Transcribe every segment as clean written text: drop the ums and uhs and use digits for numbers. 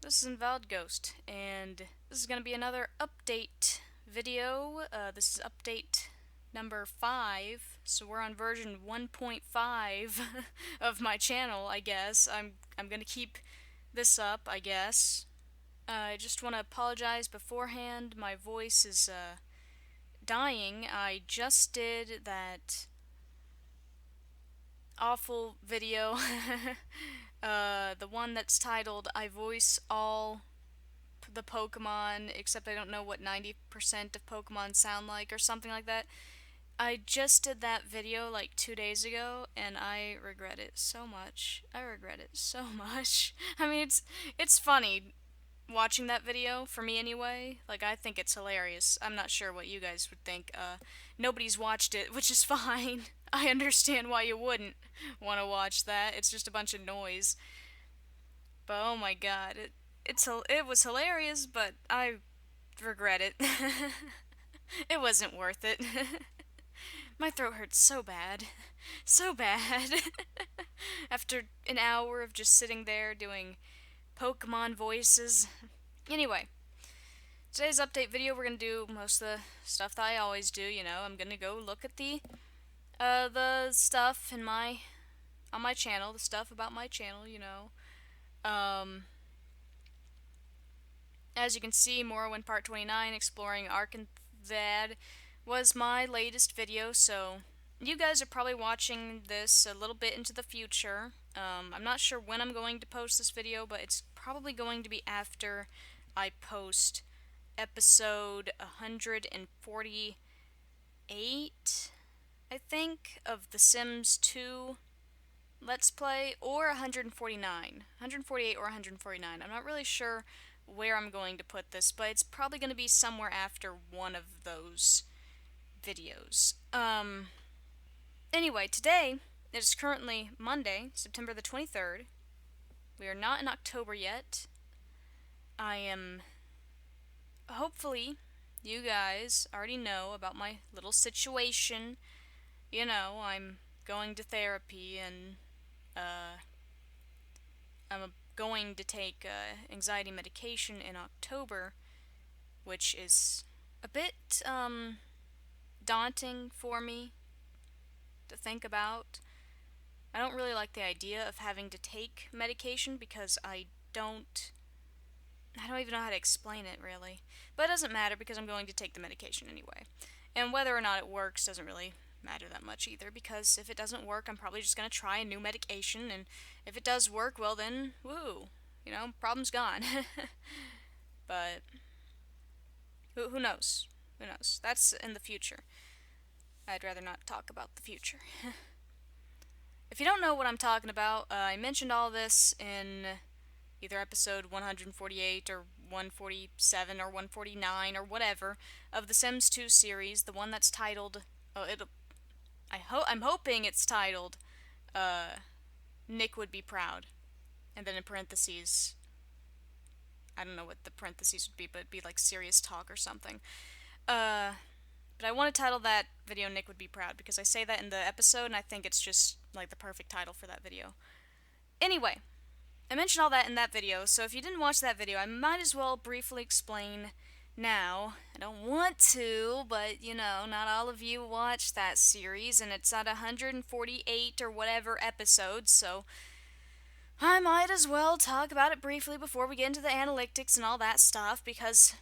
This is Invalid Ghost, and this is going to be another update video. This is update number 5, so we're on version 1.5 of my channel, I guess. I'm going to keep this up, I guess. I just want to apologize beforehand. My voice is dying. I just did that awful video. The one that's titled I voice all the Pokemon, except I don't know what 90% of Pokemon sound like, or something like that. I just did that video like 2 days ago, and I regret it so much. I regret it so much. I mean, it's funny watching that video, for me anyway. Like, I think it's hilarious. I'm not sure what you guys would think. Nobody's watched it, which is fine. I understand why you wouldn't want to watch that. It's just a bunch of noise. But oh my god, it was hilarious, but I regret it. It wasn't worth it. My throat hurts so bad. So bad. After an hour of just sitting there doing Pokemon voices. Anyway, today's update video, we're gonna do most of the stuff that I always do, you know. I'm gonna go look at the stuff on my channel, the stuff about my channel, you know. As you can see, Morrowind Part 29, Exploring Arcanthad, was my latest video, so you guys are probably watching this a little bit into the future. I'm not sure when I'm going to post this video, but it's probably going to be after I post episode 148, I think, of The Sims 2 Let's Play, or 148 or 149. I'm not really sure where I'm going to put this, but it's probably going to be somewhere after one of those videos. Anyway, today, it is currently Monday, September the 23rd. We are not in October yet. Hopefully, you guys already know about my little situation. You know, I'm going to therapy, and, I'm going to take anxiety medication in October, which is a bit daunting for me to think about. I don't really like the idea of having to take medication because I don't even know how to explain it, really. But it doesn't matter because I'm going to take the medication anyway. And whether or not it works doesn't really matter that much either, because if it doesn't work, I'm probably just going to try a new medication, and if it does work, well then, woo, you know, problem's gone. But who knows? Who knows? That's in the future. I'd rather not talk about the future. If you don't know what I'm talking about, I mentioned all this in either episode 148 or 147 or 149 or whatever of the Sims 2 series, the one that's titled, I'm hoping it's titled, Nick Would Be Proud. And then in parentheses, I don't know what the parentheses would be, but it'd be like serious talk or something. But I want to title that video Nick Would Be Proud, because I say that in the episode, and I think it's just like the perfect title for that video. Anyway, I mentioned all that in that video, so if you didn't watch that video, I might as well briefly explain now. I don't want to, but, you know, not all of you watch that series, and it's at 148 or whatever episodes, so I might as well talk about it briefly before we get into the analytics and all that stuff, because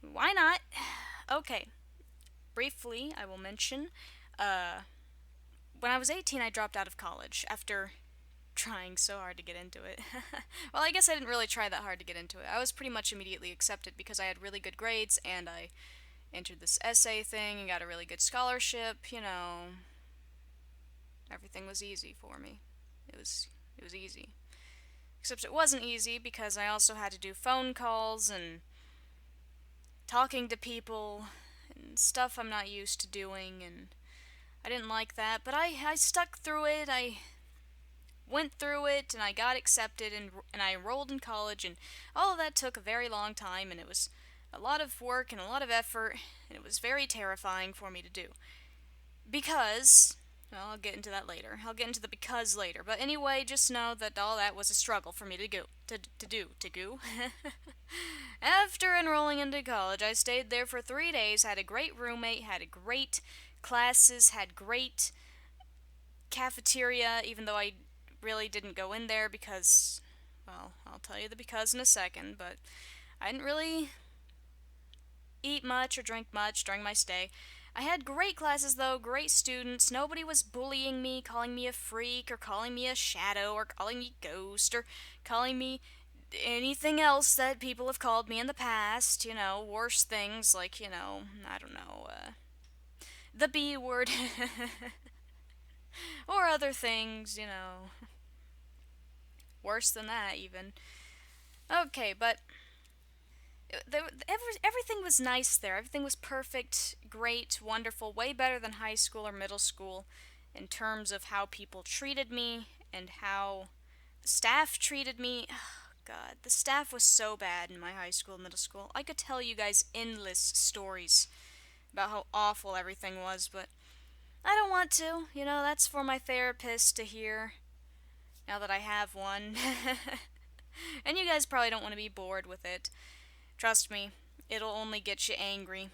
why not? Okay. Briefly, I will mention, when I was 18, I dropped out of college after trying so hard to get into it. Well, I guess I didn't really try that hard to get into it. I was pretty much immediately accepted because I had really good grades, and I entered this essay thing and got a really good scholarship, you know. Everything was easy for me. It was easy. Except it wasn't easy because I also had to do phone calls and talking to people and stuff I'm not used to doing, and I didn't like that, but I stuck through it. I went through it, and I got accepted, and I enrolled in college, and all of that took a very long time, and it was a lot of work and a lot of effort, and it was very terrifying for me to do. Because Well, I'll get into that later. I'll get into the because later. But anyway, just know that all that was a struggle for me to go to do. After enrolling into college, I stayed there for 3 days. Had a great roommate. Had a great classes. Had great cafeteria. Even though I really didn't go in there because, well, I'll tell you the because in a second. But I didn't really eat much or drink much during my stay. I had great classes though, great students. Nobody was bullying me, calling me a freak, or calling me a shadow, or calling me ghost, or calling me anything else that people have called me in the past. Worse things like, I don't know, the B word, or other things, worse than that even. Okay, but everything was nice there. Everything was perfect, great, wonderful, way better than high school or middle school in terms of how people treated me and how the staff treated me. Oh, God, the staff was so bad in my high school and middle school. I could tell you guys endless stories about how awful everything was, but I don't want to. That's for my therapist to hear now that I have one. And you guys probably don't want to be bored with it. Trust me, it'll only get you angry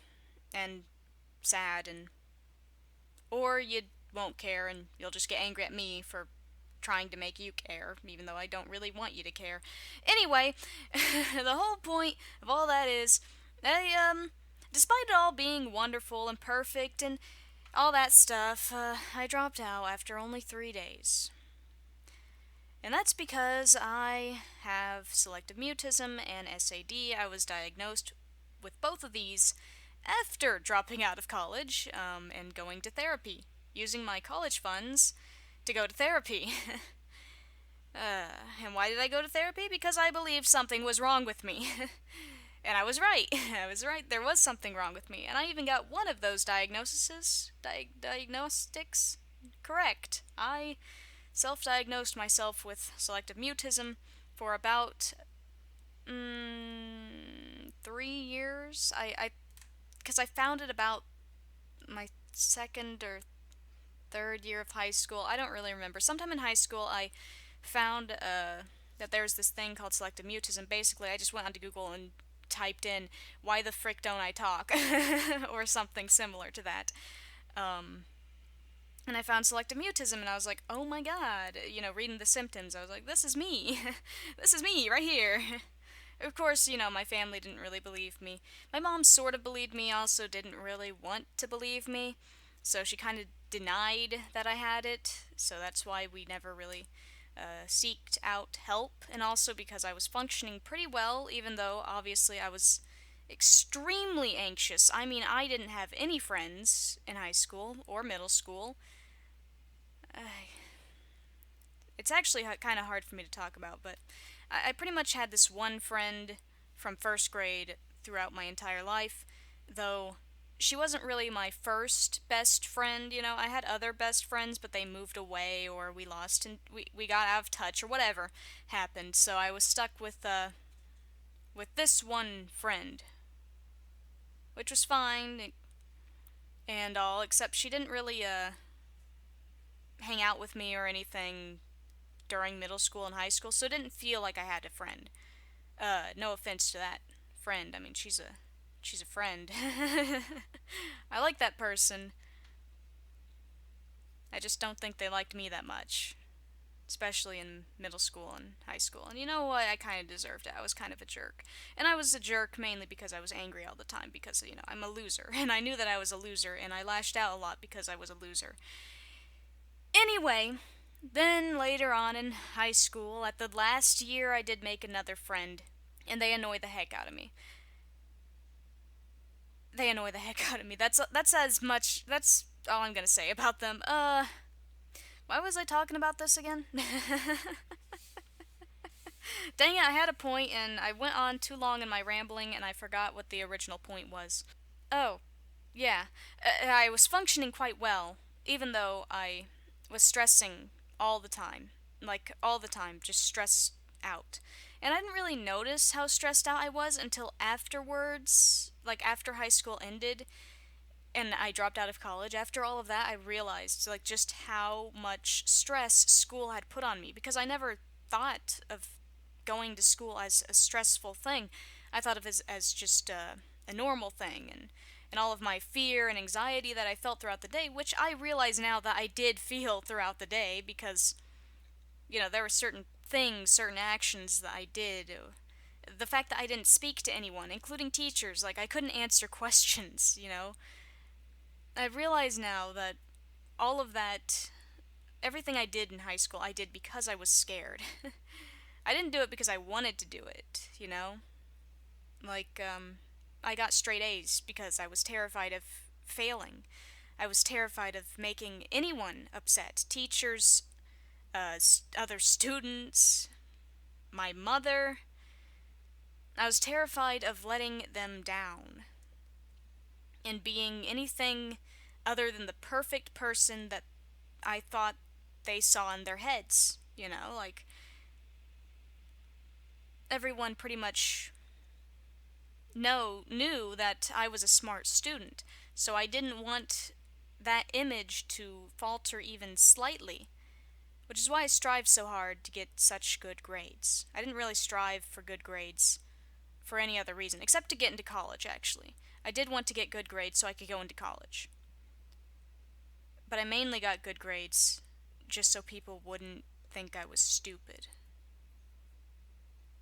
and sad, and or you won't care and you'll just get angry at me for trying to make you care, even though I don't really want you to care. Anyway, the whole point of all that is, despite it all being wonderful and perfect and all that stuff, I dropped out after only 3 days. And that's because I have selective mutism and SAD. I was diagnosed with both of these after dropping out of college and going to therapy, using my college funds to go to therapy. And why did I go to therapy? Because I believed something was wrong with me. And I was right. I was right. There was something wrong with me. And I even got one of those diagnostics correct. I self-diagnosed myself with selective mutism for about 3 years. Because I found it about my second or third year of high school. I don't really remember. Sometime in high school, I found that there's this thing called selective mutism. Basically, I just went onto Google and typed in, "Why the frick don't I talk?" or something similar to that. And I found selective mutism, and I was like, oh my god, reading the symptoms, I was like, this is me. This is me, right here. Of course, my family didn't really believe me. My mom sort of believed me, also didn't really want to believe me, so she kind of denied that I had it, so that's why we never really seeked out help, and also because I was functioning pretty well, even though, obviously, I was extremely anxious. I mean, I didn't have any friends in high school or middle school. It's actually kind of hard for me to talk about, but I pretty much had this one friend from first grade throughout my entire life, though she wasn't really my first best friend. I had other best friends, but they moved away, or we lost and we got out of touch, or whatever happened, so I was stuck with this one friend, which was fine and all, except she didn't really hang out with me or anything during middle school and high school, so it didn't feel like I had a friend. No offense to that friend. I mean, she's a friend. I like that person. I just don't think they liked me that much, especially in middle school and high school. And you know what? I kind of deserved it. I was kind of a jerk. And I was a jerk mainly because I was angry all the time because, I'm a loser. And I knew that I was a loser, and I lashed out a lot because I was a loser. Anyway, then later on in high school, at the last year, I did make another friend, and they annoy the heck out of me. They annoy the heck out of me. That's all I'm gonna say about them. Why was I talking about this again? Dang it, I had a point and I went on too long in my rambling and I forgot what the original point was. Oh, yeah. I was functioning quite well, even though I was stressing all the time. Like, all the time, just stressed out. And I didn't really notice how stressed out I was until afterwards, like after high school ended. and I dropped out of college. After all of that, I realized like just how much stress school had put on me because I never thought of going to school as a stressful thing. I thought of it as just a normal thing, and all of my fear and anxiety that I felt throughout the day, which I realize now that I did feel throughout the day because there were certain things, certain actions that I did. The fact that I didn't speak to anyone, including teachers, like I couldn't answer questions. I realize now that all of that, everything I did in high school, I did because I was scared. I didn't do it because I wanted to do it. Like, I got straight A's because I was terrified of failing. I was terrified of making anyone upset. Teachers, other students, my mother. I was terrified of letting them down and being anything other than the perfect person that I thought they saw in their heads. Like everyone pretty much knew that I was a smart student, so I didn't want that image to falter even slightly, which is why I strive so hard to get such good grades. I didn't really strive for good grades for any other reason, except to get into college, actually. I did want to get good grades so I could go into college. But I mainly got good grades just so people wouldn't think I was stupid.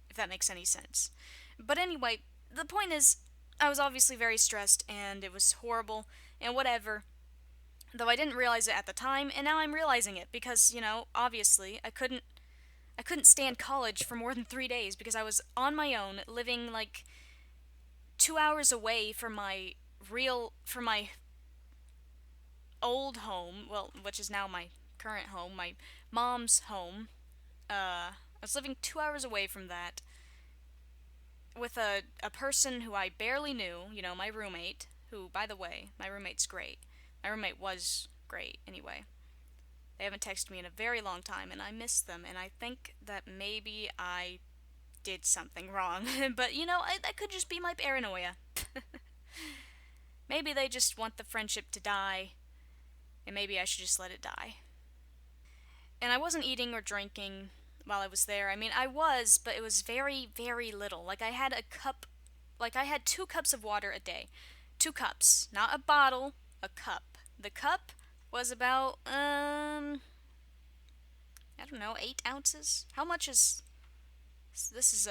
If that makes any sense. But anyway, the point is, I was obviously very stressed and it was horrible and whatever. Though I didn't realize it at the time, and now I'm realizing it because, obviously I couldn't stand college for more than 3 days because I was on my own living like 2 hours away from my old home, well, which is now my current home, my mom's home. I was living 2 hours away from that with a person who I barely knew, my roommate, who, by the way, my roommate's great. My roommate was great, anyway. They haven't texted me in a very long time, and I miss them, and I think that maybe I did something wrong. But, that could just be my paranoia. Maybe they just want the friendship to die, and maybe I should just let it die. And I wasn't eating or drinking while I was there. I mean, I was, but it was very, very little. Like, I had 2 cups of water a day. 2 cups. Not a bottle, a cup. The cup was about, I don't know, 8 ounces? How much is... This is,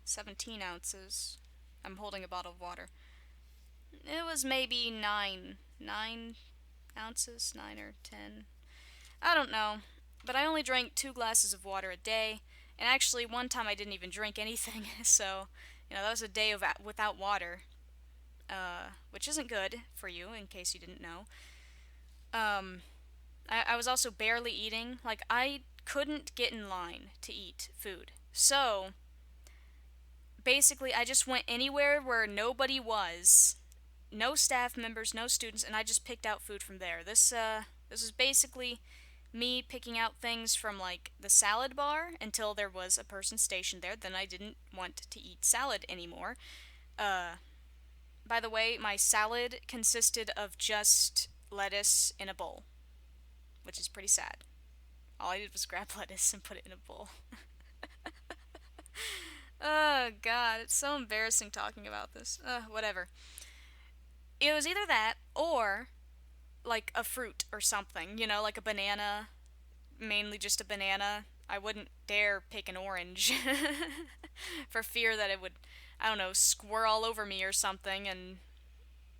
17 ounces. I'm holding a bottle of water. It was maybe 9 ounces, 9 or 10. I don't know. But I only drank 2 glasses of water a day, and actually one time I didn't even drink anything, so, that was a day without water, which isn't good for you, in case you didn't know. I was also barely eating. Like, I couldn't get in line to eat food. So, basically, I just went anywhere where nobody was. No staff members, no students, and I just picked out food from there. This was basically me picking out things from, like, the salad bar until there was a person stationed there. Then I didn't want to eat salad anymore. By the way, my salad consisted of just lettuce in a bowl, which is pretty sad. All I did was grab lettuce and put it in a bowl. Oh, God, it's so embarrassing talking about this. Whatever. It was either that or, like, a fruit or something, like a banana, mainly just a banana. I wouldn't dare pick an orange for fear that it would, I don't know, squirrel all over me or something and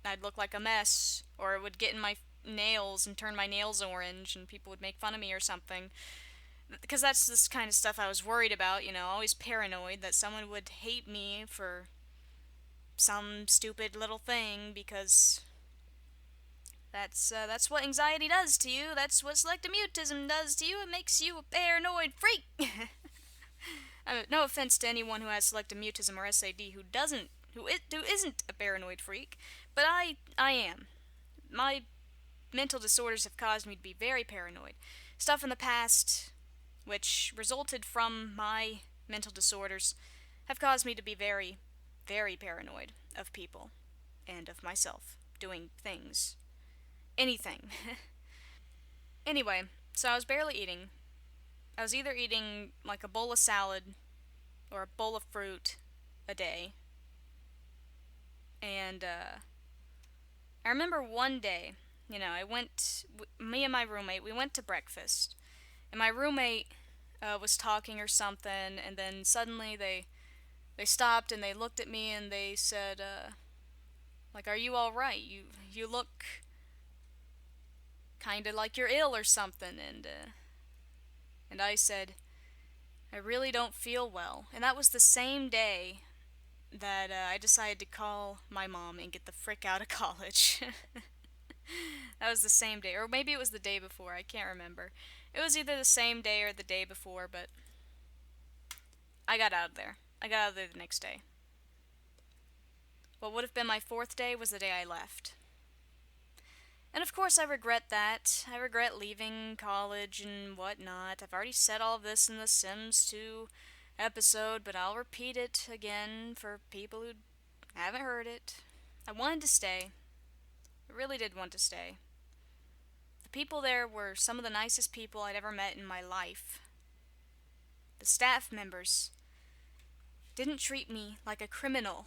I'd look like a mess, or it would get in my nails and turn my nails orange and people would make fun of me or something. Because that's this kind of stuff I was worried about, always paranoid that someone would hate me for some stupid little thing because that's what anxiety does to you. That's what selective mutism does to you. It makes you a paranoid freak. I mean, no offense to anyone who has selective mutism or SAD who isn't a paranoid freak, but I am. My mental disorders have caused me to be very paranoid. Stuff in the past, which resulted from my mental disorders, have caused me to be very, very paranoid of people and of myself doing things. anything. Anyway, so I was barely eating. I was either eating like a bowl of salad or a bowl of fruit a day. And I remember one day, me and my roommate, we went to breakfast. And my roommate was talking or something, and then suddenly they stopped and they looked at me and they said, like, "Are you all right? You look kind of like you're ill or something." And I said, "I really don't feel well." And that was the same day that I decided to call my mom and get the frick out of college. That was the same day, or maybe it was the day before. I can't remember. It was either the same day or the day before, but I got out of there. I got out of there the next day. What would have been my fourth day was the day I left. And of course, I regret that. I regret leaving college and whatnot. I've already said all of this in the Sims 2 episode, but I'll repeat it again for people who haven't heard it. I wanted to stay. I really did want to stay. The people there were some of the nicest people I'd ever met in my life. The staff members didn't treat me like a criminal.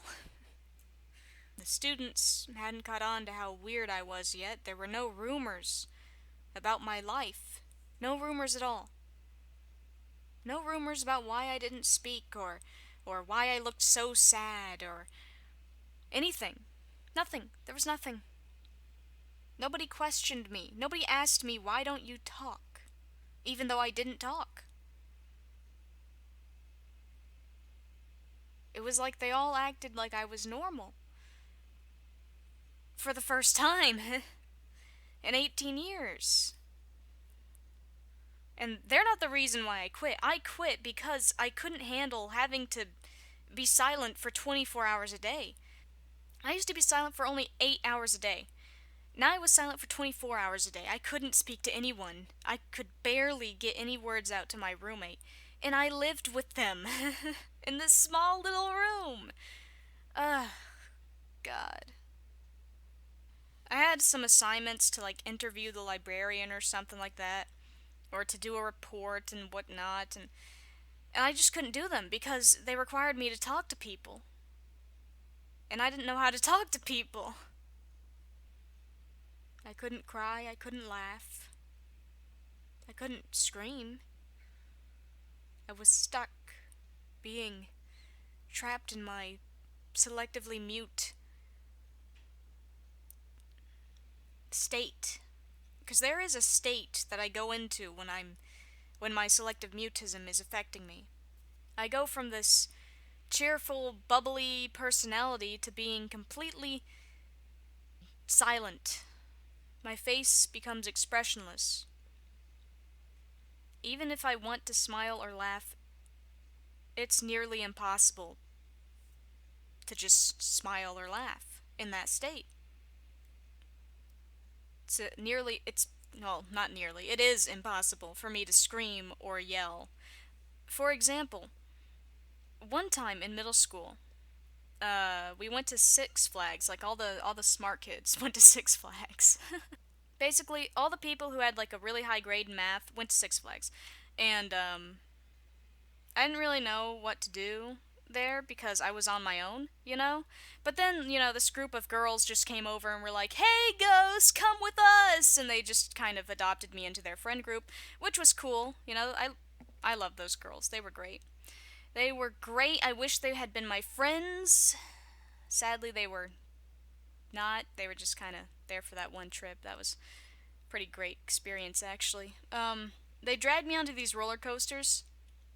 The students hadn't caught on to how weird I was yet. There were no rumors about my life. No rumors at all. No rumors about why I didn't speak or why I looked so sad or anything. Nothing. There was nothing. Nobody questioned me. Nobody asked me, "Why don't you talk?" Even though I didn't talk. It was like they all acted like I was normal. For the first time in 18 years. And they're not the reason why I quit. I quit because I couldn't handle having to be silent for 24 hours a day. I used to be silent for only 8 hours a day. Now I was silent for 24 hours a day. I couldn't speak to anyone. I could barely get any words out to my roommate. And I lived with them in this small little room. Ugh, God. I had some assignments to like interview the librarian or something like that, or to do a report and whatnot, and I just couldn't do them because they required me to talk to people. And I didn't know how to talk to people. I couldn't cry, I couldn't laugh, I couldn't scream. I was stuck, being trapped in my selectively mute state. Because there is a state that I go into when my selective mutism is affecting me. I go from this cheerful, bubbly personality to being completely silent. My face becomes expressionless. Even if I want to smile or laugh, it's nearly impossible to just smile or laugh in that state. Not nearly, it is impossible for me to scream or yell. For example, one time in middle school, we went to Six Flags. Like all the smart kids went to Six Flags. Basically, all the people who had like a really high grade in math went to Six Flags, and I didn't really know what to do there because I was on my own, you know? But then, this group of girls just came over and were like, "Hey, Ghost, come with us!" And they just kind of adopted me into their friend group, which was cool. I love those girls. They were great. They were great. I wish they had been my friends. Sadly, they were not. They were just kind of there for that one trip. That was a pretty great experience, actually. They dragged me onto these roller coasters,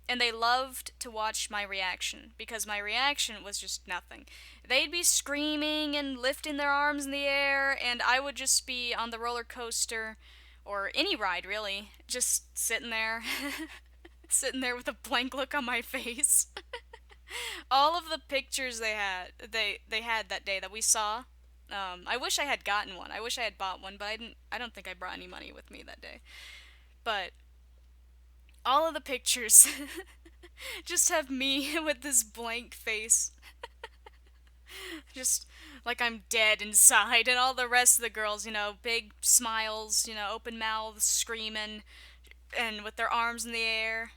and they loved to watch my reaction because my reaction was just nothing. They'd be screaming and lifting their arms in the air, and I would just be on the roller coaster or any ride really, just sitting there, sitting there with a blank look on my face. All of the pictures they had that day that we saw. I wish I had gotten one. I wish I had bought one, but I didn't. I don't think I brought any money with me that day. But all of the pictures just have me with this blank face, just Like I'm dead inside, and all the rest of the girls, big smiles, open mouths, screaming, and with their arms in the air.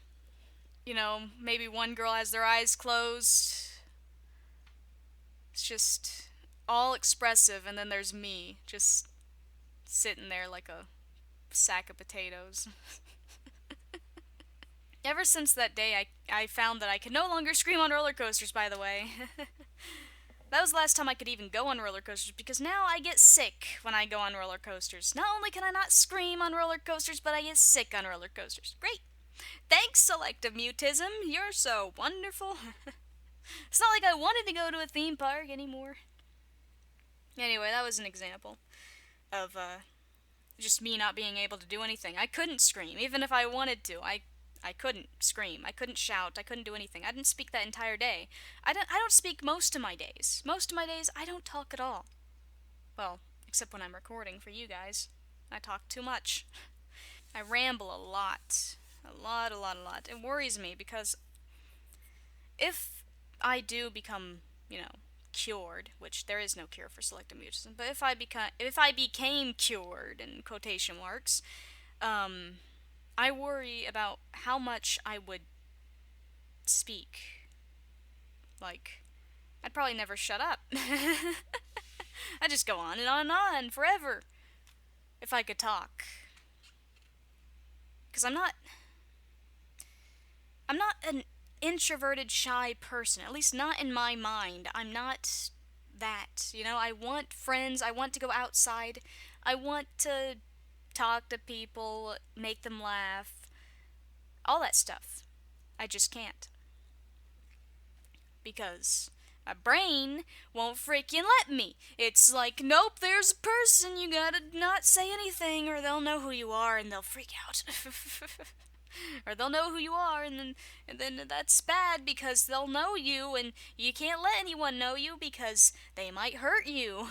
Maybe one girl has their eyes closed. It's just all expressive, and then there's me, just sitting there like a sack of potatoes. Ever since that day, I found that I can no longer scream on roller coasters, by the way. That was the last time I could even go on roller coasters because now I get sick when I go on roller coasters. Not only can I not scream on roller coasters, but I get sick on roller coasters. Great. Thanks, Selective Mutism. You're so wonderful. It's not like I wanted to go to a theme park anymore. Anyway, that was an example of just me not being able to do anything. I couldn't scream, even if I wanted to. I couldn't scream. I couldn't shout. I couldn't do anything. I didn't speak that entire day. I don't speak most of my days. Most of my days I don't talk at all. Well, except when I'm recording for you guys. I talk too much. I ramble a lot. A lot, a lot, a lot. It worries me because if I do become, cured, which there is no cure for selective mutism, but if I became cured in quotation marks, um, I worry about how much I would speak. Like, I'd probably never shut up. I'd just go on and on and on forever if I could talk. Because I'm not an introverted, shy person. At least not in my mind. I'm not that. I want friends. I want to go outside. I want to talk to people, make them laugh, all that stuff. I just can't. Because my brain won't freaking let me. It's like, nope, there's a person, you gotta not say anything or they'll know who you are and they'll freak out. Or they'll know who you are and then that's bad because they'll know you and you can't let anyone know you because they might hurt you.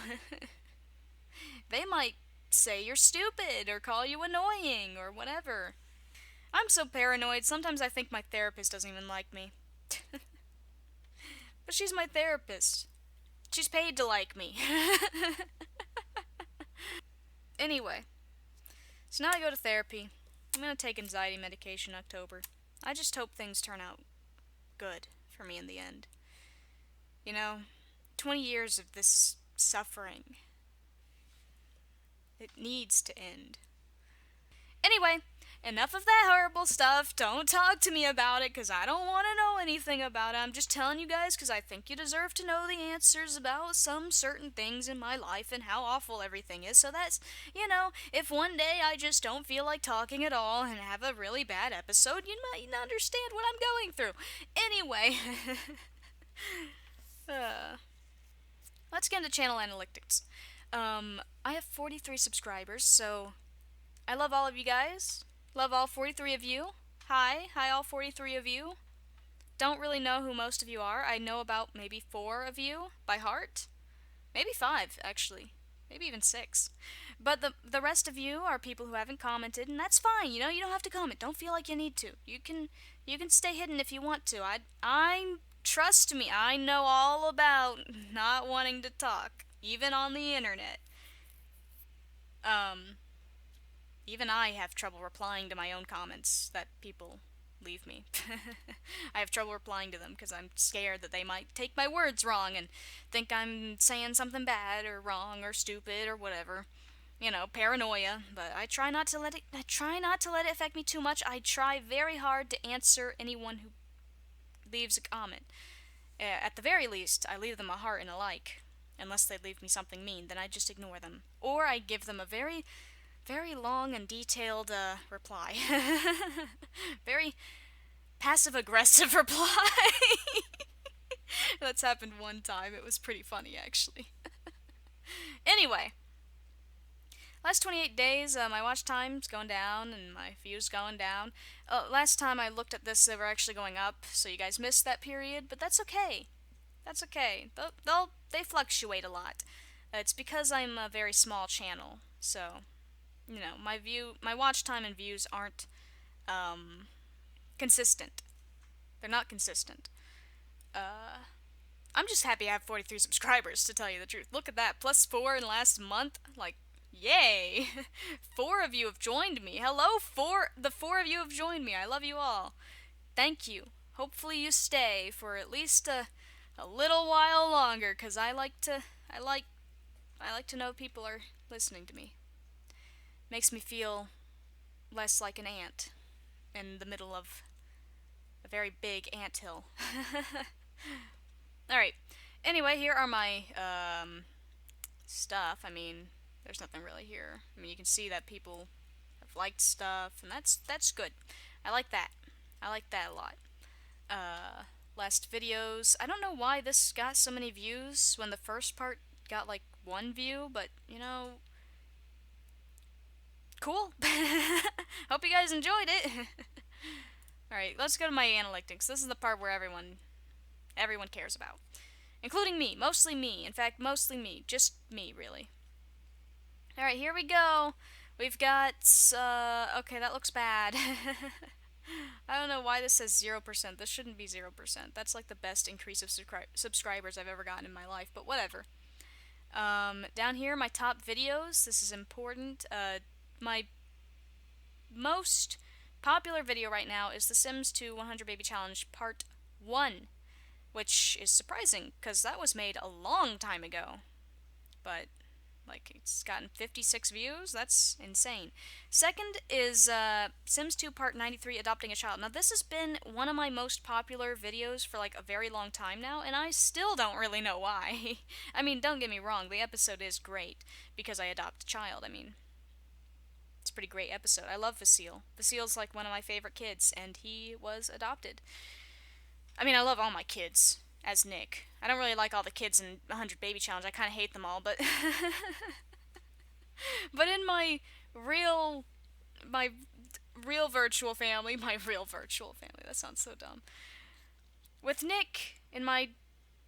They might say you're stupid or call you annoying or whatever. I'm so paranoid, sometimes I think my therapist doesn't even like me. But she's my therapist. She's paid to like me. Anyway, so now I go to therapy. I'm gonna take anxiety medication in October. I just hope things turn out good for me in the end. 20 years of this suffering. It needs to end. Anyway, enough of that horrible stuff. Don't talk to me about it because I don't want to know anything about it. I'm just telling you guys because I think you deserve to know the answers about some certain things in my life and how awful everything is. So that's, if one day I just don't feel like talking at all and have a really bad episode, you might understand what I'm going through. Anyway, let's get into channel analytics. I have 43 subscribers, so I love all of you guys. Love all 43 of you. Hi, all 43 of you. Don't really know who most of you are. I know about maybe 4 of you by heart. Maybe 5, actually. Maybe even 6. But the rest of you are people who haven't commented, and that's fine. You don't have to comment. Don't feel like you need to. You can stay hidden if you want to. I trust me. I know all about not wanting to talk, even on the internet. Even I have trouble replying to my own comments that people leave me. I have trouble replying to them because I'm scared that they might take my words wrong and think I'm saying something bad or wrong or stupid or whatever. Paranoia, but I try not to let it affect me too much. I try very hard to answer anyone who leaves a comment. At the very least, I leave them a heart and a like. Unless they leave me something mean, then I just ignore them. Or I give them a very, very long and detailed reply. Very passive-aggressive reply. That's happened one time. It was pretty funny, actually. Anyway, last 28 days, my watch time's going down and my views going down. Last time I looked at this, they were actually going up, so you guys missed that period, but that's okay. That's okay. They fluctuate a lot. It's because I'm a very small channel, so my watch time and views aren't consistent. They're not consistent. I'm I'm just happy I have 43 subscribers, to tell you the truth. Look at that, plus 4 in last month. Like, yay! 4 of you have joined me. Hello, the 4 of you have joined me. I love you all. Thank you. Hopefully you stay for at least a little while longer, because I like to know people are listening to me. Makes me feel less like an ant in the middle of a very big anthill. Alright. Anyway, here are my stuff. I mean, there's nothing really here. I mean, you can see that people have liked stuff, and that's good. I like that. I like that a lot. Last videos. I don't know why this got so many views when the first part got like 1 view, but you know, cool. Hope you guys enjoyed it. Alright, let's go to my analytics. This is the part where everyone cares about. Including me. Mostly me. In fact, mostly me. Just me, really. Alright, here we go. We've got, okay, that looks bad. I don't know why this says 0%. This shouldn't be 0%. That's like the best increase of subscribers I've ever gotten in my life, but whatever. Down here, my top videos. This is important. My most popular video right now is The Sims 2 100 Baby Challenge Part 1, which is surprising, because that was made a long time ago. But, like, it's gotten 56 views? That's insane. Second is Sims 2 Part 93, Adopting a Child. Now, this has been one of my most popular videos for, like, a very long time now, and I still don't really know why. I mean, don't get me wrong, the episode is great, because I adopt a child. I mean, it's a pretty great episode. I love Vasile. Vasile's, like, one of my favorite kids, and he was adopted. I mean, I love all my kids, as Nick. I don't really like all the kids in 100 Baby Challenge. I kind of hate them all, but... but in my real virtual family, that sounds so dumb. With Nick, in my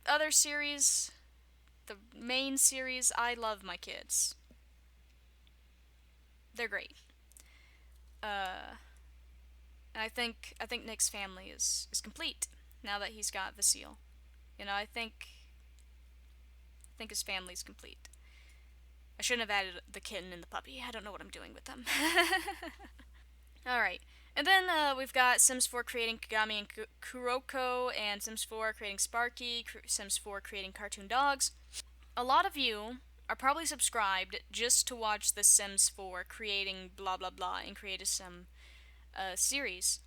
other series, the main series, I love my kids. They're great. And I think Nick's family is complete now that he's got Vasile. You know, I think his family's complete. I shouldn't have added the kitten and the puppy. I don't know what I'm doing with them. Alright. And then we've got Sims 4 creating Kagami and Kuroko, and Sims 4 creating Sparky, Sims 4 creating cartoon dogs. A lot of you are probably subscribed just to watch the Sims 4 creating blah blah blah and create a Sim series,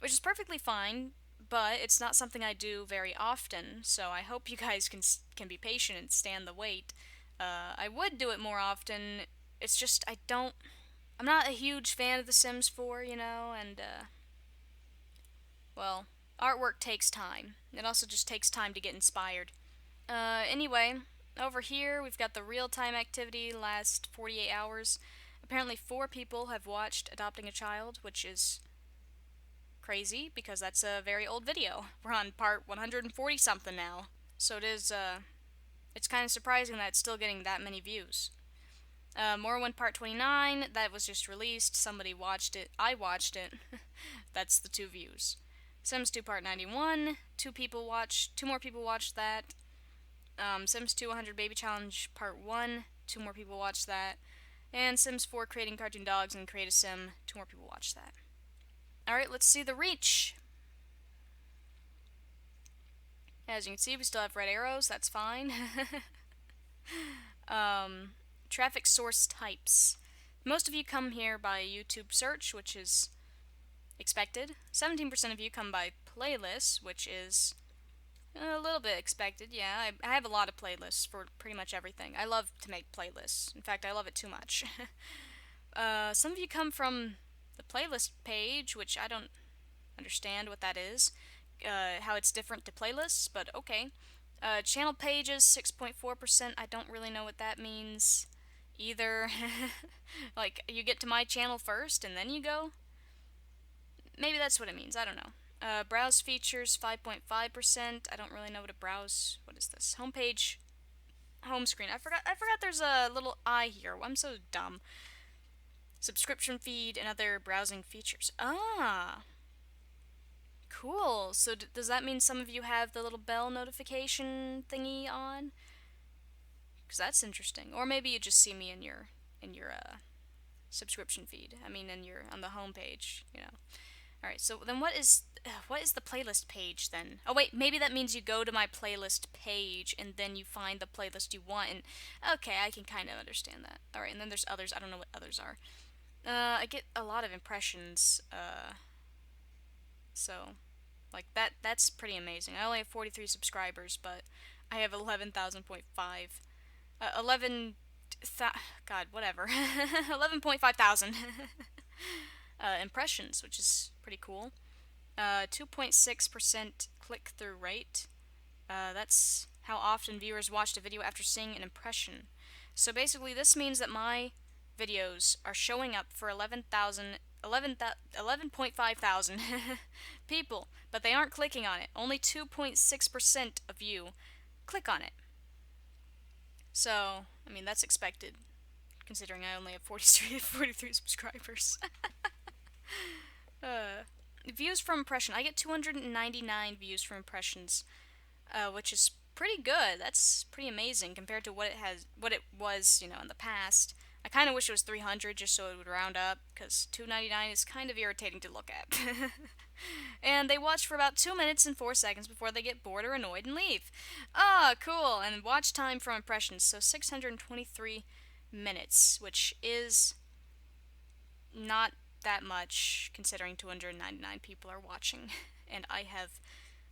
which is perfectly fine, but it's not something I do very often, so I hope you guys can be patient and stand the wait. I would do it more often, it's just I'm not a huge fan of The Sims 4, you know, and, well, artwork takes time. It also just takes time to get inspired. Anyway, over here we've got the real-time activity, last 48 hours. Apparently 4 people have watched Adopting a Child, which is crazy, because that's a very old video. We're on part 140-something now. So it's kind of surprising that it's still getting that many views. Morrowl Part 29, that was just released. Somebody watched it. I watched it. That's the 2 views. Sims 2 Part 91, 2 more people watched that. Sims 2 100 Baby Challenge Part 1, 2 more people watched that. And Sims 4 creating cartoon dogs and create a sim, 2 more people watched that. Alright, let's see the reach. As you can see, we still have red arrows, that's fine. Traffic source types. Most of you come here by YouTube search, which is expected. 17% of you come by playlists, which is a little bit expected, yeah. I have a lot of playlists for pretty much everything. I love to make playlists. In fact, I love it too much. Some of you come from the playlist page, which I don't understand what that is. How it's different to playlists, but okay. Channel pages, 6.4%. I don't really know what that means either. Like, you get to my channel first and then you go? Maybe that's what it means. I don't know. Browse features, 5.5%. I don't really know what a browse... What is this? Homepage. Home screen. I forgot there's a little I here. I'm so dumb. Subscription feed and other browsing features. Ah! Cool. So does that mean some of you have the little bell notification thingy on? Because that's interesting. Or maybe you just see me in your subscription feed. I mean, in your on the homepage. You know. All right. So then, what is the playlist page then? Oh wait, maybe that means you go to my playlist page and then you find the playlist you want. And okay, I can kind of understand that. All right. And then there's others. I don't know what others are. I get a lot of impressions. So like that's pretty amazing. I only have 43 subscribers, but I have 11,000.5 11 God, whatever. 11.5 thousand impressions, which is pretty cool. 2.6% click through rate. That's how often viewers watched a video after seeing an impression. So basically, this means that my videos are showing up for 11.5 thousand people, but they aren't clicking on it. Only 2.6% of you click on it. So, I mean, that's expected, considering I only have 43 subscribers. uh, views from impression. I get 299 views from impressions, which is pretty good. That's pretty amazing compared to what it was, in the past. I kind of wish it was 300 just so it would round up, because 299 is kind of irritating to look at. And they watch for about 2 minutes and 4 seconds before they get bored or annoyed and leave. Ah, cool. And watch time from impressions, so 623 minutes, which is not that much considering 299 people are watching. And I have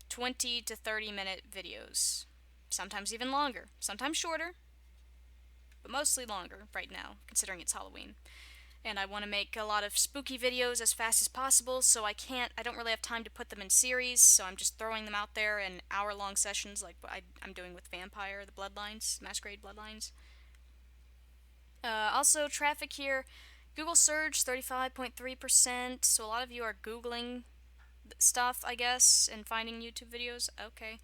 20 to 30-minute videos. Sometimes even longer, sometimes shorter, but mostly longer right now, considering it's Halloween. And I want to make a lot of spooky videos as fast as possible, so I don't really have time to put them in series, so I'm just throwing them out there in hour-long sessions like what I'm doing with Vampire, the Bloodlines, Masquerade Bloodlines. Also, traffic here, Google search, 35.3%, so a lot of you are Googling stuff, I guess, and finding YouTube videos. Okay.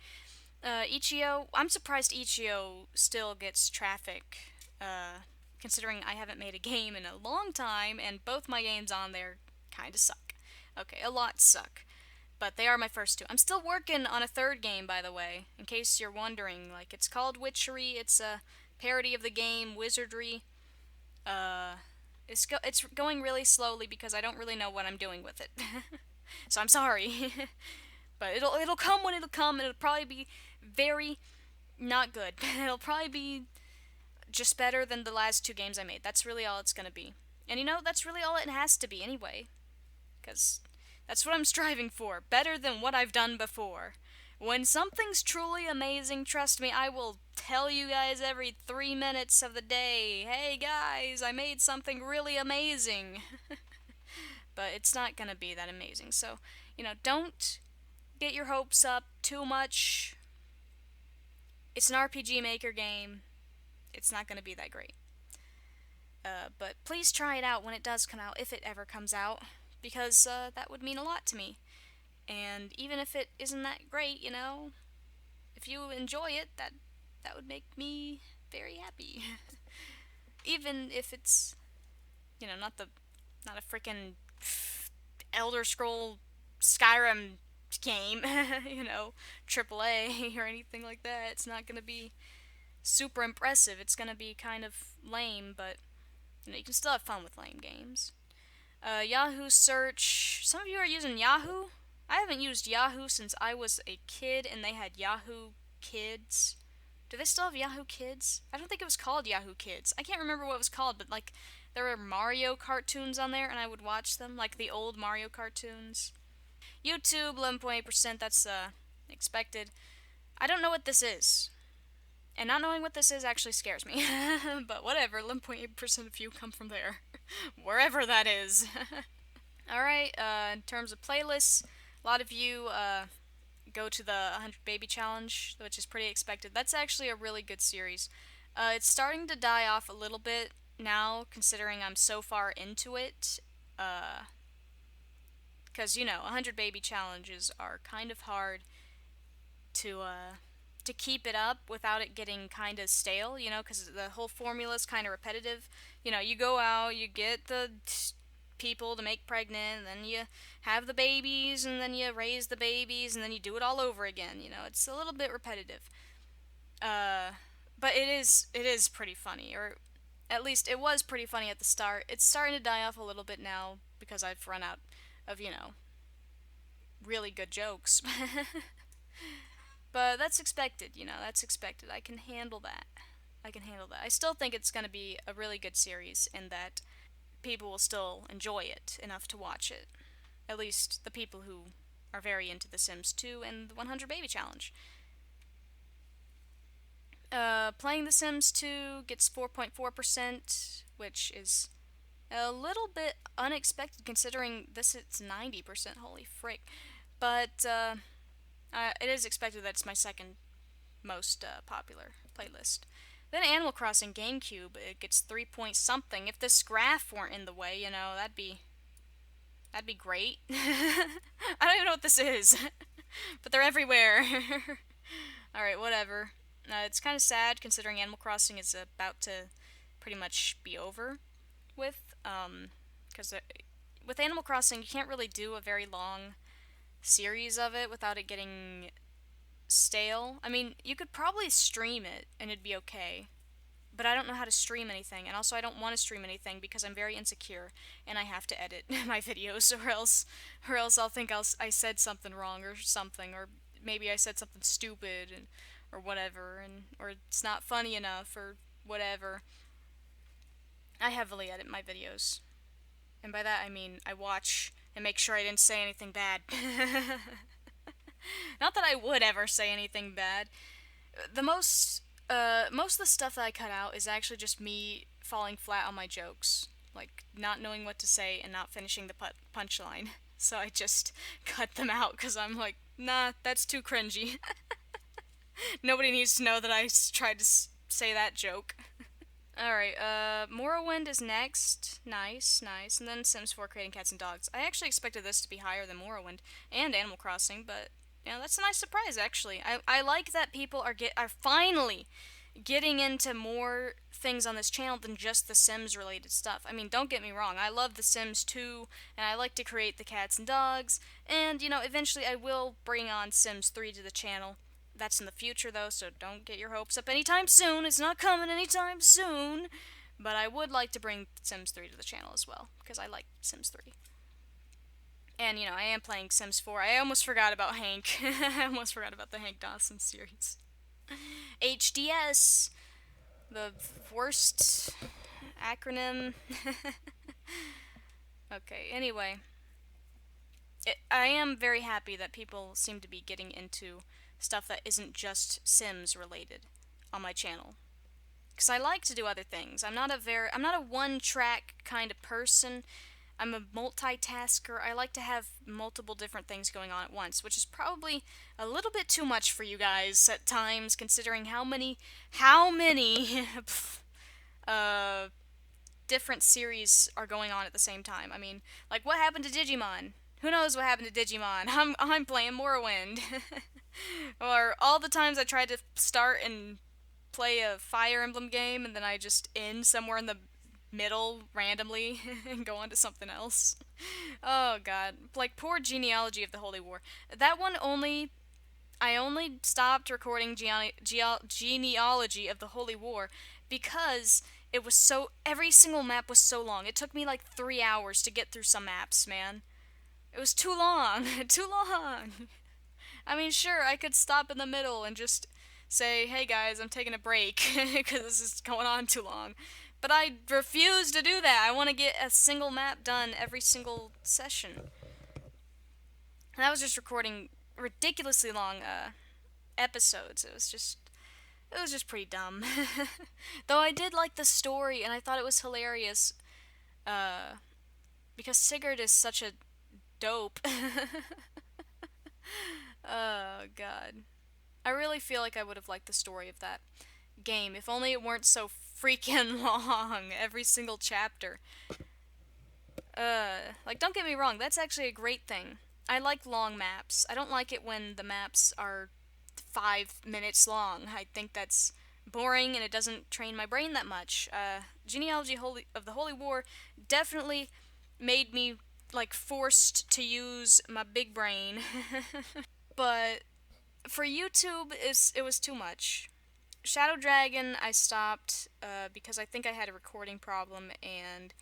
Ichio, I'm surprised Ichio still gets traffic, considering I haven't made a game in a long time, and both my games on there kinda suck. Okay, a lot suck. But they are my first two. I'm still working on a third game, by the way, in case you're wondering. Like, it's called Witchery, it's a parody of the game Wizardry. It's going really slowly because I don't really know what I'm doing with it. So I'm sorry. But it'll come when it'll come, and it'll probably be very not good. It'll probably be just better than the last two games I made. That's really all it's gonna be. And that's really all it has to be anyway. Because that's what I'm striving for. Better than what I've done before. When something's truly amazing, trust me, I will tell you guys every 3 minutes of the day, hey guys, I made something really amazing. But it's not gonna be that amazing. So, don't get your hopes up too much. It's an RPG Maker game. It's not gonna be that great. But please try it out when it does come out, if it ever comes out, because that would mean a lot to me. And even if it isn't that great, if you enjoy it, that would make me very happy. Even if it's, not a freaking Elder Scroll Skyrim game, AAA or anything like that. It's not gonna be super impressive. It's gonna be kind of lame, but you can still have fun with lame games. Yahoo search. Some of you are using Yahoo. I haven't used Yahoo since I was a kid, and they had Yahoo Kids. Do they still have Yahoo Kids? I don't think it was called Yahoo Kids. I can't remember what it was called, but there were Mario cartoons on there, and I would watch them, like the old Mario cartoons. YouTube, 11.8%. That's expected. I don't know what this is. And not knowing what this is actually scares me. But whatever, 11.8% of you come from there. Wherever that is. Alright, in terms of playlists, a lot of you go to the 100 Baby Challenge, which is pretty expected. That's actually a really good series. It's starting to die off a little bit now, considering I'm so far into it. Because, 100 Baby Challenges are kind of hard to keep it up without it getting kind of stale, because the whole formula is kind of repetitive. You go out, you get the people to make pregnant, and then you have the babies, and then you raise the babies, and then you do it all over again. You know, it's a little bit repetitive. Uh, but it is pretty funny, or at least it was pretty funny at the start. It's starting to die off a little bit now because I've run out of, really good jokes. But that's expected, that's expected. I can handle that. I can handle that. I still think it's going to be a really good series and that people will still enjoy it enough to watch it. At least the people who are very into The Sims 2 and the 100 Baby Challenge. Playing The Sims 2 gets 4.4%, which is a little bit unexpected considering this it's 90%. Holy frick. But it is expected that it's my second most popular playlist. Then Animal Crossing GameCube, it gets 3 point something. If this graph weren't in the way, that'd be great. I don't even know what this is, but they're everywhere. All right, whatever. It's kind of sad considering Animal Crossing is about to pretty much be over with, because with Animal Crossing you can't really do a very long series of it without it getting stale. I mean, you could probably stream it and it'd be okay, but I don't know how to stream anything, and also I don't want to stream anything because I'm very insecure and I have to edit my videos, or else I'll think I said something wrong or something, or maybe I said something stupid or whatever, or it's not funny enough or whatever. I heavily edit my videos, and by that I mean I watch and make sure I didn't say anything bad. Not that I would ever say anything bad. The most of the stuff that I cut out is actually just me falling flat on my jokes, like not knowing what to say and not finishing the punchline. So I just cut them out because I'm like, nah, that's too cringy. Nobody needs to know that I tried to say that joke. Alright, Morrowind is next. Nice, nice. And then Sims 4 Creating Cats and Dogs. I actually expected this to be higher than Morrowind and Animal Crossing, but, that's a nice surprise, actually. I like that people are finally getting into more things on this channel than just the Sims related stuff. I mean, don't get me wrong, I love The Sims 2, and I like to create the cats and dogs, and, eventually I will bring on Sims 3 to the channel. That's in the future, though, so don't get your hopes up anytime soon. It's not coming anytime soon. But I would like to bring Sims 3 to the channel as well, because I like Sims 3. And, I am playing Sims 4. I almost forgot about Hank. I almost forgot about the Hank Dawson series. HDS, the worst acronym. Okay, anyway. I am very happy that people seem to be getting into stuff that isn't just Sims related on my channel. Because I like to do other things. I'm not a one-track kind of person. I'm a multitasker. I like to have multiple different things going on at once, which is probably a little bit too much for you guys at times, considering how many different series are going on at the same time. I mean, like, what happened to Digimon? Who knows what happened to Digimon? I'm playing Morrowind. Or all the times I tried to start and play a Fire Emblem game and then I just end somewhere in the middle randomly and go on to something else. Oh god. Like, poor Genealogy of the Holy War. That one I only stopped recording Genealogy of the Holy War because every single map was so long. It took me like 3 hours to get through some maps, man. It was too long. Too long. I mean, sure, I could stop in the middle and just say, hey guys, I'm taking a break because this is going on too long. But I refuse to do that. I want to get a single map done every single session. And I was just recording ridiculously long episodes. It was just pretty dumb. Though I did like the story and I thought it was hilarious because Sigurd is such a dope. Oh, God. I really feel like I would have liked the story of that game, if only it weren't so freaking long, every single chapter. Like, don't get me wrong, that's actually a great thing. I like long maps. I don't like it when the maps are 5 minutes long. I think that's boring and it doesn't train my brain that much. Genealogy of the Holy War definitely made me like forced to use my big brain. But for YouTube, it was too much. Shadow Dragon, I stopped because I think I had a recording problem and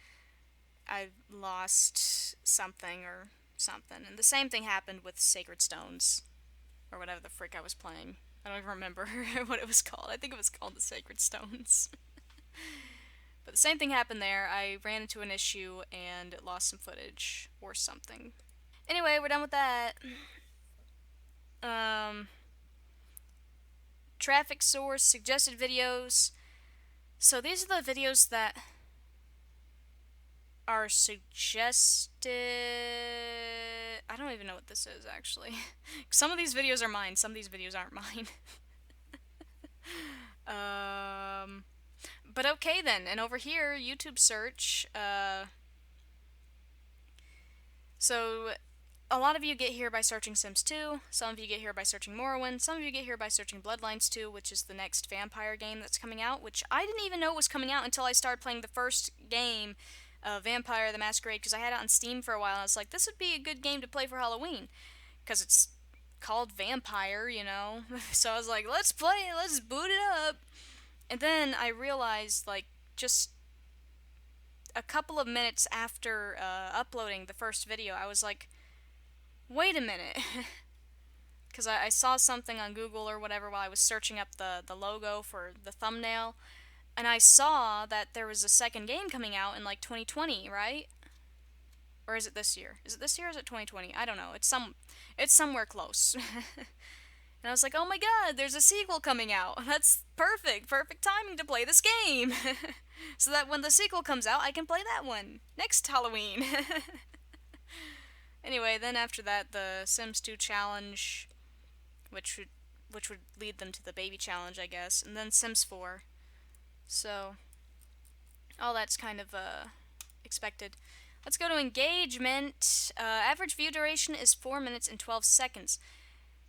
I lost something or something. And the same thing happened with Sacred Stones, or whatever the frick I was playing. I don't even remember what it was called. I think it was called the Sacred Stones. But the same thing happened there. I ran into an issue and lost some footage or something. Anyway, we're done with that. Um, Traffic source, suggested videos. So these are the videos that are suggested. I don't even know what this is actually. Some of these videos are mine, some of these videos aren't mine. um, but okay then. And over here, YouTube search. So a lot of you get here by searching Sims 2, some of you get here by searching Morrowind, some of you get here by searching Bloodlines 2, which is the next vampire game that's coming out, which I didn't even know was coming out until I started playing the first game of Vampire the Masquerade, because I had it on Steam for a while, and I was like, this would be a good game to play for Halloween, because it's called Vampire, you know? So I was like, let's play it, let's boot it up. And then I realized, like, just a couple of minutes after uploading the first video, I was like, wait a minute. Because I saw something on Google or whatever while I was searching up the logo for the thumbnail, and I saw that there was a second game coming out in like 2020, right? Or is it this year? Is it this year or is it 2020? I don't know. It's somewhere close. And I was like, oh my god, there's a sequel coming out. That's perfect. Perfect timing to play this game. So that when the sequel comes out, I can play that one. Next Halloween. Anyway, then after that, the Sims 2 challenge, which would lead them to the baby challenge, I guess, and then Sims 4. So, all that's kind of expected. Let's go to engagement. Average view duration is 4 minutes and 12 seconds.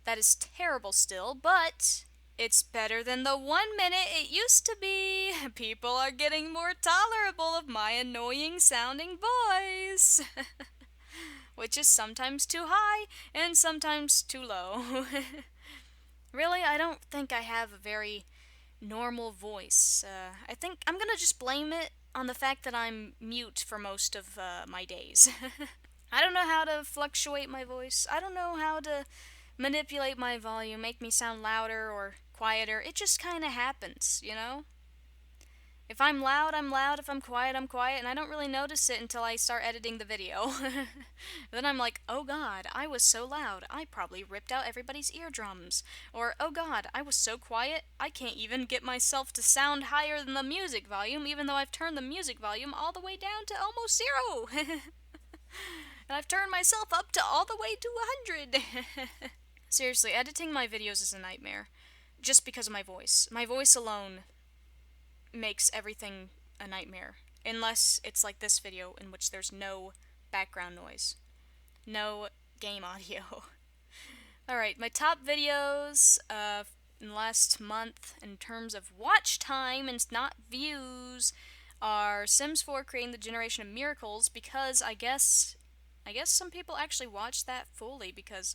That is terrible still, but it's better than the 1 minute it used to be. People are getting more tolerable of my annoying sounding voice. Which is sometimes too high and sometimes too low. Really, I don't think I have a very normal voice. I think I'm gonna just blame it on the fact that I'm mute for most of my days. I don't know how to fluctuate my voice. I don't know how to manipulate my volume, make me sound louder or quieter. It just kind of happens, you know? If I'm loud, I'm loud. If I'm quiet, I'm quiet. And I don't really notice it until I start editing the video. Then I'm like, oh god, I was so loud. I probably ripped out everybody's eardrums. Or, oh god, I was so quiet. I can't even get myself to sound higher than the music volume, even though I've turned the music volume all the way down to almost 0. And I've turned myself up to all the way to 100. Seriously, editing my videos is a nightmare. Just because of my voice. My voice alone makes everything a nightmare. Unless it's like this video in which there's no background noise. No game audio. Alright, my top videos in the last month in terms of watch time and not views are Sims 4 creating the generation of miracles, because I guess some people actually watched that fully, because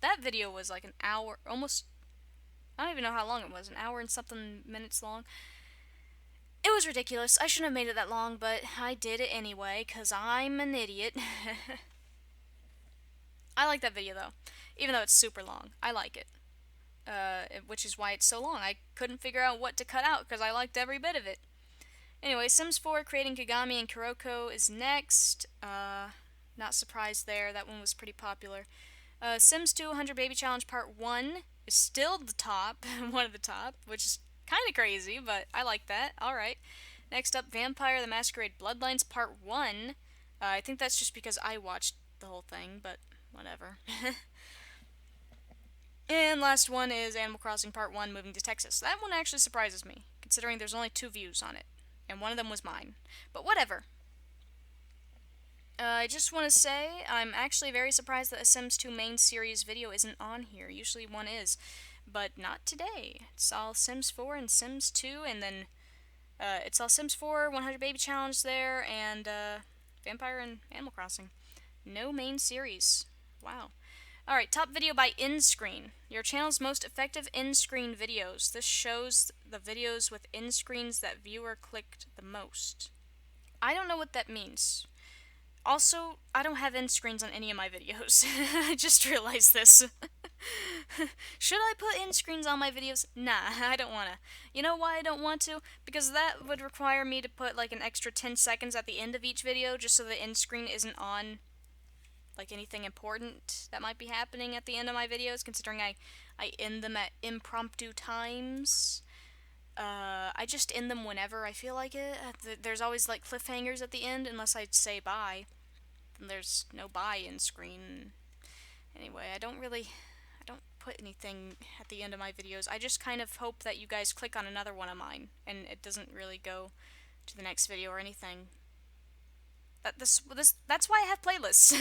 that video was like an hour, almost, I don't even know how long it was, an hour and something minutes long. It was ridiculous. I shouldn't have made it that long, but I did it anyway, because I'm an idiot. I like that video, though. Even though it's super long. I like it. Which is why it's so long. I couldn't figure out what to cut out, because I liked every bit of it. Anyway, Sims 4 creating Kagami and Kuroko is next. Not surprised there. That one was pretty popular. Sims 2 100 Baby Challenge Part 1 is still the top. One of the top, which is kind of crazy, but I like that. Alright. Next up, Vampire the Masquerade Bloodlines Part 1. I think that's just because I watched the whole thing, but whatever. And last one is Animal Crossing Part 1 Moving to Texas. That one actually surprises me, considering there's only 2 views on it. And one of them was mine. But whatever. I just want to say, I'm actually very surprised that a Sims 2 main series video isn't on here. Usually one is. But not today. It's all Sims 4 and Sims 2, and then it's all Sims 4, 100 Baby Challenge there, and Vampire and Animal Crossing. No main series. Wow. Alright, top video by in-screen. Your channel's most effective in-screen videos. This shows the videos with in-screens that viewer clicked the most. I don't know what that means. Also, I don't have end screens on any of my videos. I just realized this. Should I put end screens on my videos? Nah, I don't wanna. You know why I don't want to? Because that would require me to put like an extra 10 seconds at the end of each video just so the end screen isn't on like anything important that might be happening at the end of my videos, considering I end them at impromptu times. I just end them whenever I feel like it. There's always like cliffhangers at the end, unless I say bye. And there's no bye in screen. Anyway, I don't put anything at the end of my videos. I just kind of hope that you guys click on another one of mine, and it doesn't really go to the next video or anything. That's why I have playlists.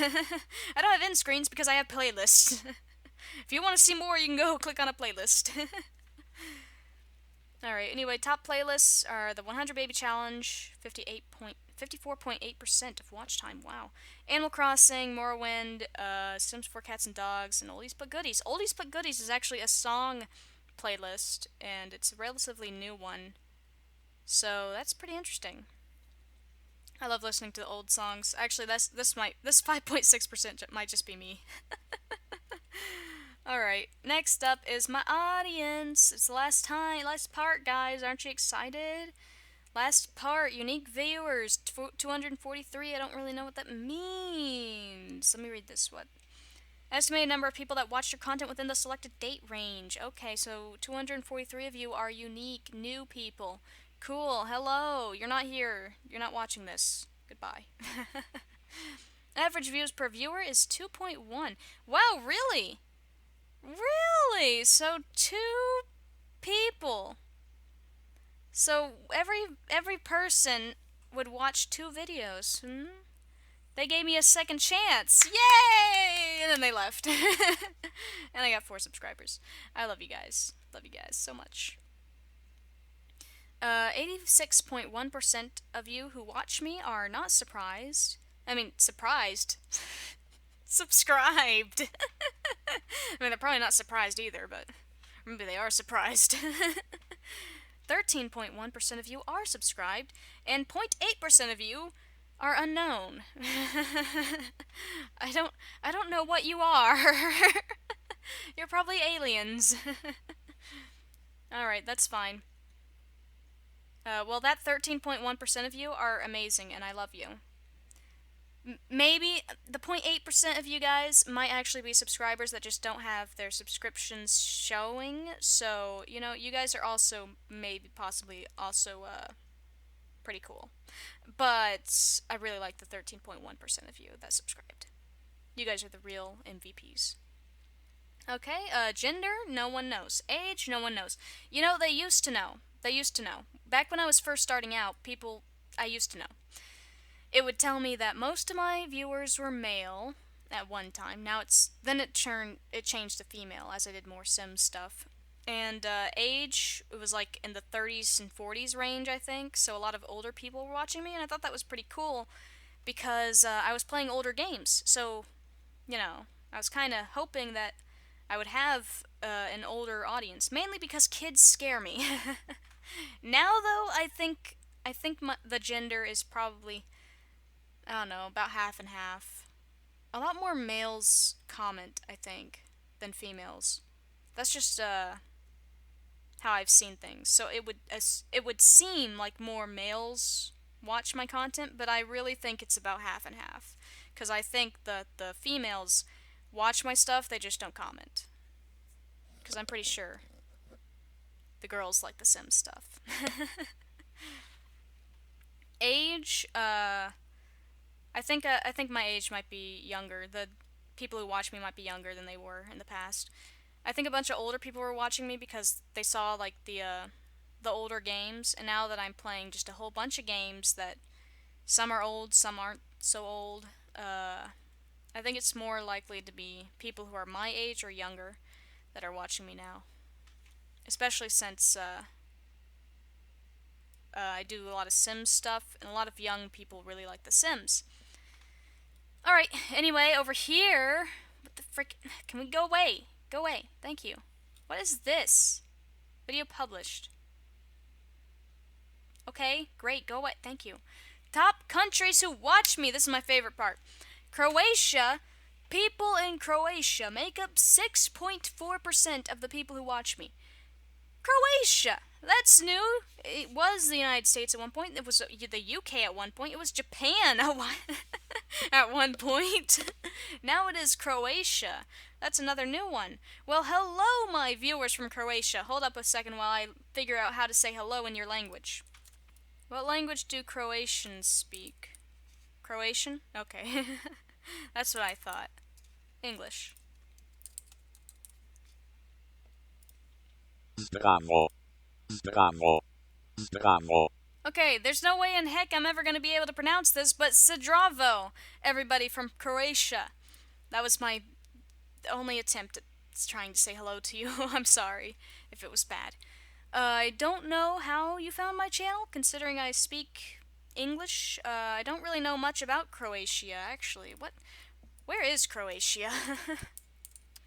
I don't have end screens because I have playlists. If you want to see more, you can go click on a playlist. Alright, anyway, top playlists are the 100 Baby Challenge, 54.8% of watch time, wow. Animal Crossing, Morrowind, Sims 4 Cats and Dogs, and Oldies But Goodies. Oldies But Goodies is actually a song playlist, and it's a relatively new one, so that's pretty interesting. I love listening to the old songs. Actually, this 5.6% might just be me. Alright, next up is my audience. It's the last part, guys. Aren't you excited? Last part, unique viewers, 243. I don't really know what that means. Let me read this one. Estimated number of people that watched your content within the selected date range. Okay, so 243 of you are unique, new people. Cool, hello. You're not here. You're not watching this. Goodbye. Average views per viewer is 2.1. Wow, really? Really? So 2 people. So every person would watch 2 videos. They gave me a second chance. Yay! And then they left. And I got 4 subscribers. I love you guys. Love you guys so much. 86.1% of you who watch me are not surprised. I mean, surprised. Subscribed. I mean, they're probably not surprised either, but maybe they are surprised. 13.1% of you are subscribed, and 0.8% of you are unknown. I don't know what you are. You're probably aliens. Alright, that's fine. Well, that 13.1% of you are amazing, and I love you. Maybe the 0.8% of you guys might actually be subscribers that just don't have their subscriptions showing, so, you know, you guys are also, maybe, possibly, also, pretty cool. But I really like the 13.1% of you that subscribed. You guys are the real MVPs. Okay, gender, no one knows. Age, no one knows. You know, they used to know. Back when I was first starting out, I used to know. It would tell me that most of my viewers were male at one time. Now it changed to female as I did more Sims stuff. And age, it was like in the 30s and 40s range, I think. So a lot of older people were watching me, and I thought that was pretty cool because I was playing older games. So, you know, I was kind of hoping that I would have an older audience, mainly because kids scare me. Now, though, I think the gender is probably, I don't know, about half and half. A lot more males comment, I think, than females. That's just how I've seen things. So it would seem like more males watch my content, but I really think it's about half and half. Because I think the females watch my stuff, they just don't comment. Because I'm pretty sure the girls like the Sims stuff. Age, I think my age might be younger. The people who watch me might be younger than they were in the past. I think a bunch of older people were watching me because they saw like the older games, and now that I'm playing just a whole bunch of games that some are old, some aren't so old, I think it's more likely to be people who are my age or younger that are watching me now. Especially since I do a lot of Sims stuff, and a lot of young people really like The Sims. Alright, anyway, over here. What the frick? Can we go away? Go away. Thank you. What is this? Video published. Okay, great. Go away. Thank you. Top countries who watch me. This is my favorite part. Croatia. People in Croatia make up 6.4% of the people who watch me. Croatia. That's new. It was the United States at one point. It was the UK at one point. It was Japan at one point. Now it is Croatia. That's another new one. Well, hello, my viewers from Croatia. Hold up a second while I figure out how to say hello in your language. What language do Croatians speak? Croatian? Okay. That's what I thought. English. Zdravo. Zdravo. Zdravo. Okay, there's no way in heck I'm ever going to be able to pronounce this, but Zdravo, everybody from Croatia. That was my only attempt at trying to say hello to you. I'm sorry if it was bad. I don't know how you found my channel, considering I speak English. I don't really know much about Croatia, actually. Where is Croatia?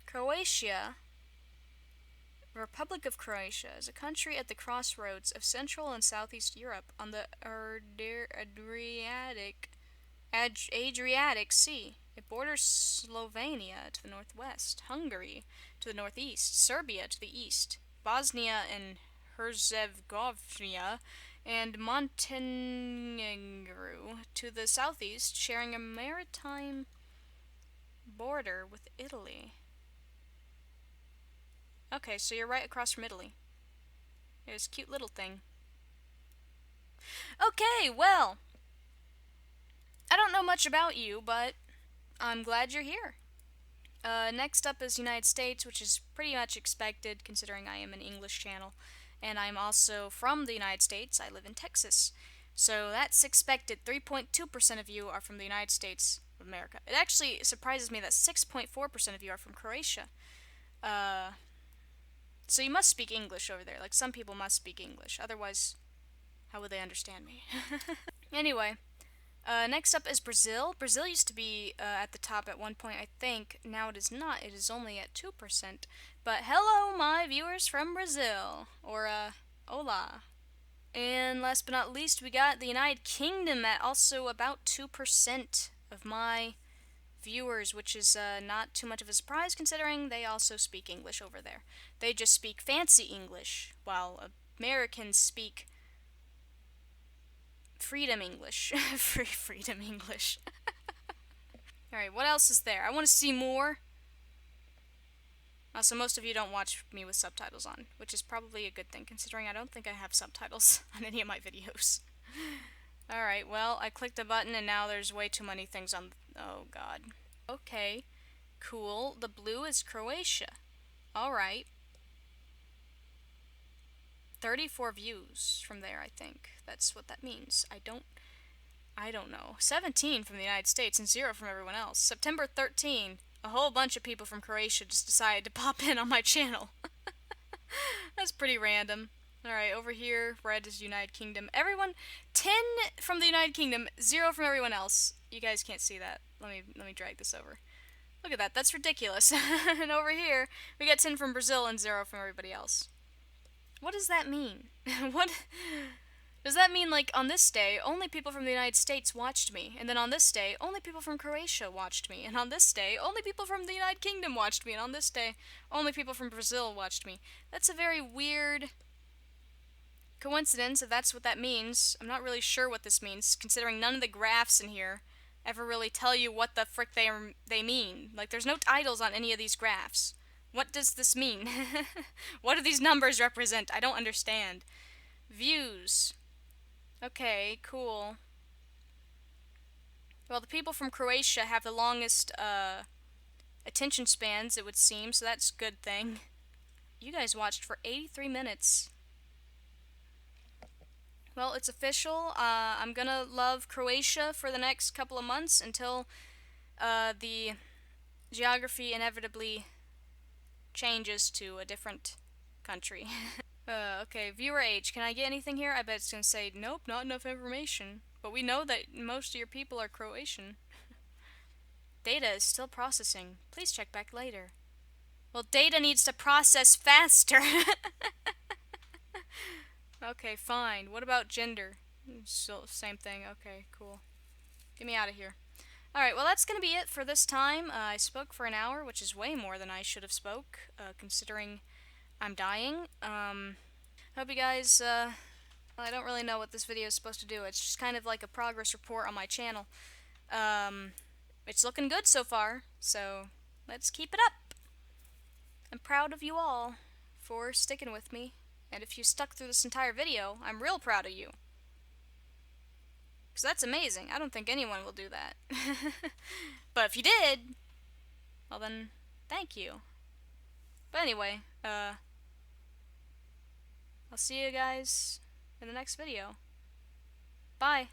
Croatia, Republic of Croatia, is a country at the crossroads of Central and Southeast Europe on the Adriatic Sea. It borders Slovenia to the northwest, Hungary to the northeast, Serbia to the east, Bosnia and Herzegovina, and Montenegro to the southeast, sharing a maritime border with Italy. Okay, so you're right across from Italy. There's a cute little thing. Okay, well, I don't know much about you, but I'm glad you're here. Next up is United States, which is pretty much expected considering I am an English channel. And I'm also from the United States. I live in Texas. So that's expected. 3.2% of you are from the United States of America. It actually surprises me that 6.4% of you are from Croatia. So you must speak English over there. Like, some people must speak English. Otherwise, how would they understand me? Anyway, next up is Brazil. Brazil used to be at the top at one point, I think. Now it is not. It is only at 2%. But hello, my viewers from Brazil. Or, hola. And last but not least, we got the United Kingdom at also about 2% of my viewers, which is not too much of a surprise considering they also speak English over there. They just speak fancy English, while Americans speak freedom English. Freedom English. Alright, what else is there? I want to see more. So most of you don't watch me with subtitles on, which is probably a good thing considering I don't think I have subtitles on any of my videos. Alright, well, I clicked a button and now there's way too many things on... Oh, God. Okay, cool. The blue is Croatia. Alright. 34 views from there, I think. That's what that means. I don't know. 17 from the United States and 0 from everyone else. September 13, a whole bunch of people from Croatia just decided to pop in on my channel. That's pretty random. Alright, over here, red is United Kingdom. Everyone, 10 from the United Kingdom, 0 from everyone else. You guys can't see that. Let me drag this over. Look at that, that's ridiculous. And over here, we got 10 from Brazil and 0 from everybody else. What does that mean? What does that mean? Like, on this day, only people from the United States watched me, and then on this day, only people from Croatia watched me, and on this day, only people from the United Kingdom watched me, and on this day, only people from Brazil watched me. That's a very weird coincidence, if that's what that means. I'm not really sure what this means, considering none of the graphs in here ever really tell you what the frick they mean. Like, there's no titles on any of these graphs. What does this mean? What do these numbers represent? I don't understand. Views. Okay, cool. Well, the people from Croatia have the longest attention spans, it would seem, so that's a good thing. You guys watched for 83 minutes. Well, it's official. I'm gonna love Croatia for the next couple of months until the geography inevitably changes to a different country. Okay, viewer age. Can I get anything here? I bet it's gonna say, nope, not enough information. But we know that most of your people are Croatian. Data is still processing. Please check back later. Well, data needs to process faster. Okay, fine. What about gender? Still same thing. Okay, cool. Get me out of here. Alright, well that's gonna be it for this time. I spoke for an hour, which is way more than I should have spoke, considering I'm dying. Hope you guys, I don't really know what this video is supposed to do. It's just kind of like a progress report on my channel. Um, it's looking good so far, so let's keep it up. I'm proud of you all for sticking with me, and if you stuck through this entire video, I'm real proud of you. Because that's amazing. I don't think anyone will do that. But if you did, well then, thank you. But anyway, I'll see you guys in the next video. Bye.